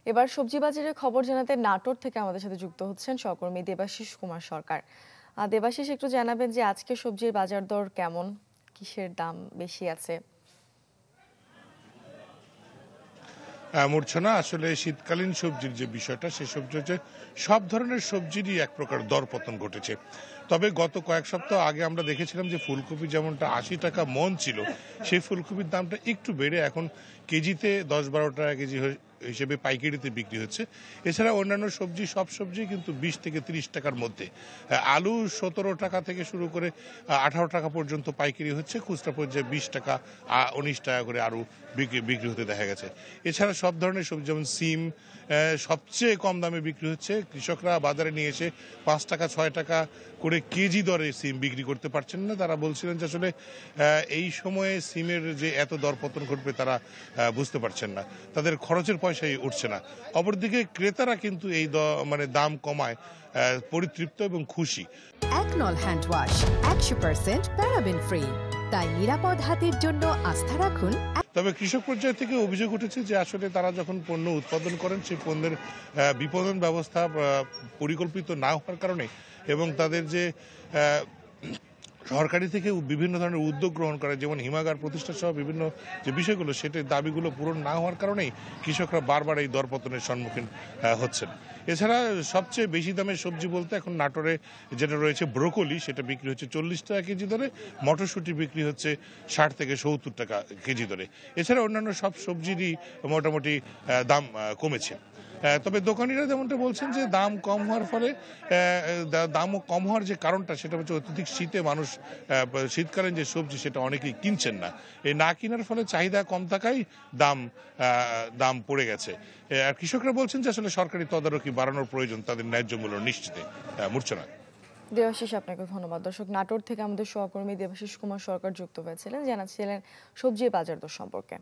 এবার সবজি বাজারের খবর জানাতে নাটোর থেকে আমাদের সাথে যুক্ত হচ্ছেন সহকর্মী দেবাশিস কুমার সরকার। দেবাশিস, একটু জানাবেন যে আজকে সবজির বাজার দর কেমন, কিসের দাম বেশি আছে? মূর্ছনা আসলে শীতকালীন সবজির যে বিষয়টা, সে সবজি হচ্ছে সব ধরনের সবজিরই এক প্রকার দরপতন ঘটেছে। তবে গত কয়েক সপ্তাহ আগে আমরা দেখেছিলাম যে ফুলকপি যেমনটা ৮০ টাকা মন ছিল, সেই ফুলকপির দামটা একটু বেড়ে এখন কেজিতে ১০-১২ টাকা কেজি হিসেবে পাইকারিতে বিক্রি হচ্ছে। এছাড়া অন্যান্য সবজি, সব সবজি কিন্তু ২০ থেকে ৩০ টাকার মধ্যে। আলু ১৭ টাকা থেকে শুরু করে ১৮ টাকা পর্যন্ত পাইকারি হচ্ছে, খুচরা পর্যায়ে ২০ টাকা ১৯ টাকা করে আরও বিক্রি হতে দেখা গেছে। এছাড়া সব ধরনের সবজি যেমন সিম সবচেয়ে কম দামে বিক্রি হচ্ছে। কৃষকরা বাজারে নিয়ে এসে ৫ টাকা ৬ টাকা করে কেজি দরে সিম বিক্রি করতে পারছেন না। তারা বলছিলেন যে আসলে এই সময়ে সিমের যে এত দরপতন ঘটবে তারা বুঝতে পারছেন না, তাদের খরচের পয়সাই উঠছে না। অপরদিকে ক্রেতারা কিন্তু এই মানে দাম কমায় পরিতৃপ্ত এবং খুশি। একনল হ্যান্ড ওয়াশ ১০০% প্যারাবেন ফ্রি, তাই নিরাপদ হাতের জন্য আস্থা রাখুন। তবে কৃষক পর্যায় থেকে অভিযোগ উঠেছে যে আসলে তারা যখন পণ্য উৎপাদন করেন, সেই পণ্যের বিপণন ব্যবস্থা পরিকল্পিত না হওয়ার কারণে এবং তাদের যে সরকারি থেকে বিভিন্ন ধরনের উদ্যোগ গ্রহণ করে, যেমন হিমাগার প্রতিষ্ঠা সহ বিভিন্ন যে বিষয়গুলো, সেটার দাবিগুলো পূরণ না হওয়ার কারণেই কৃষকরা বারবার এই দরপতনের সম্মুখীন হচ্ছেন। এছাড়া সবচেয়ে বেশি দামের সবজি বলতে এখন নাটোরে যেটা রয়েছে ব্রোকলি, সেটা বিক্রি হচ্ছে ৪০ টাকা কেজি দরে, মটরশুঁটি বিক্রি হচ্ছে ৬০ থেকে ৭০ টাকা কেজি দরে। এছাড়া অন্যান্য সব সবজিরই মোটামুটি দাম কমেছে। তবে দোকানিরা যেমনটা বলছেন যে দাম কম হওয়ার ফলে দামও কম হওয়ার যে কারণটা, সেটা হচ্ছে অত্যধিক শীতে মানুষ শীতকালীন যে সবজি সেটা অনেকেই কিনছেন না। এই না কেনার ফলে চাহিদা কম থাকায় দাম দাম পড়ে গেছে। আর কৃষকরা বলছেন যে আসলে সরকারি তদারকি বাড়ানোর প্রয়োজন তাদের ন্যায্য মূল্য নিশ্চিতে। মূর্ছনা। দেবাশিস, আপনাকে ধন্যবাদ। দর্শক, নাটোর থেকে আমাদের সহকর্মী দেবাশিস কুমার সরকার যুক্ত হয়েছিলেন, জানাচ্ছিলেন সবজির বাজার দর সম্পর্কে।